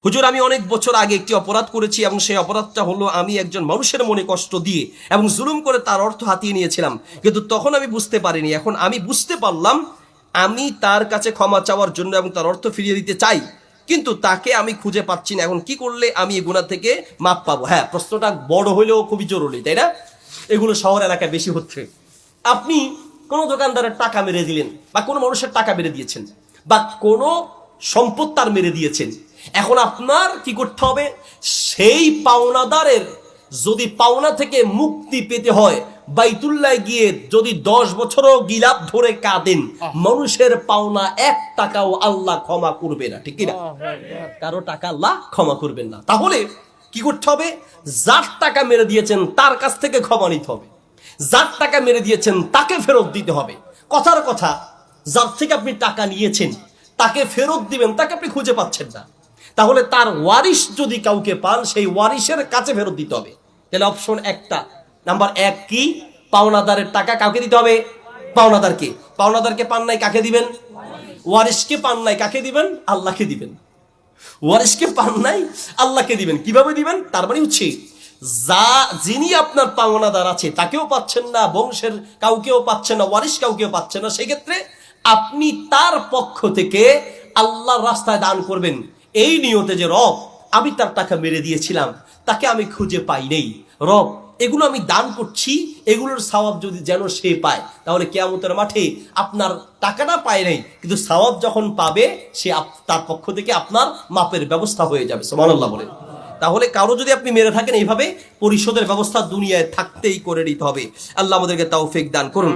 হুজুর, আমি অনেক বছর আগে একটি অপরাধ করেছি এবং সেই অপরাধটা হলো আমি একজন মানুষের মনে কষ্ট দিয়ে এবং জুলুম করে তার অর্থ হাতিয়ে নিয়েছিলাম, কিন্তু তখন আমি বুঝতে পারিনি। এখন আমি বুঝতে পারলাম, আমি তার কাছে ক্ষমা চাওয়ার জন্য এবং তার অর্থ ফিরিয়ে দিতে চাই, কিন্তু তাকে আমি খুঁজে পাচ্ছি না। এখন কি করলে আমি এই গুনাহ থেকে মাপ পাবো? হ্যাঁ, প্রশ্নটা বড় হলেও খুবই জরুরি, তাই না? এগুলো শহর এলাকায় বেশি হচ্ছে। আপনি কোনো দোকানদারের টাকা মেরে দিলেন, বা কোনো মানুষের টাকা মেরে দিয়েছেন, বা কোনো সম্পদ তার মেরে দিয়েছেন। এখন আপনার কি করতে হবে? সেই পাওনাদারের যদি পাওনা থেকে মুক্তি পেতে হয়, বাইতুল্লাহ গিয়ে যদি 10 বছরও গিলাপ ধরে কাঁদেন, মানুষের পাওনা 1 টাকাও আল্লাহ ক্ষমা করবে না, ঠিক কিনা? কারো টাকা আল্লাহ ক্ষমা করবেন না। তাহলে কি করতে হবে? যার টাকা মেরে দিয়েছেন তার কাছ থেকে ক্ষমা নিতে হবে, যার টাকা মেরে দিয়েছেন তাকে ফেরত দিতে হবে। কথার কথা, যার থেকে আপনি টাকা নিয়েছেন তাকে ফেরত দিবেন, তাকে আপনি খুঁজে পাচ্ছেন না, তাহলে তার ওয়ারিশ যদি কাউকে পান, সেই ওয়ারিশের কাছে ফেরত দিতে হবে। তাহলে অপশন একটা, নাম্বার 1 কি? পাওনাদারের টাকা কাউকে দিতে হবে? পাওনাদারকে। পাওনাদারকে পান নাই, কাকে দিবেন? ওয়ারিশকে পান নাই, কাকে দিবেন? আল্লাহকে দিবেন। ওয়ারিশকে পান নাই, আল্লাহকে দিবেন। কিভাবে দিবেন? তার মানে হচ্ছে, যিনি আপনার পাওনাদার আছে তাকেও পাচ্ছেন না, বংশের কাউকেও পাচ্ছেন না, ওয়ারিশ কাউকেও পাচ্ছেন না, সেক্ষেত্রে আপনি তার পক্ষ থেকে আল্লাহর রাস্তায় দান করবেন, এই নিয়তে যে রব, আমি তার টাকা মেরে দিয়েছিলাম, তাকে আমি খুঁজে পাই নেই, রব এগুলো আমি দান করছি, এগুলোর সওয়াব যদি যেন সে পায়, তাহলে কিয়ামতের মাঠে আপনার টাকাটা পায় নাই, কিন্তু সওয়াব যখন পাবে সে তার পক্ষ থেকে আপনার মাপের ব্যবস্থা হয়ে যাবে। সুবহানাল্লাহ বলেন। তাহলে কারো যদি আপনি মেরে থাকেন, এইভাবে পরিশোধের ব্যবস্থা দুনিয়ায় থাকতেই করে নিতে হবে। আল্লাহ আমাদেরকে তৌফিক দান করুন।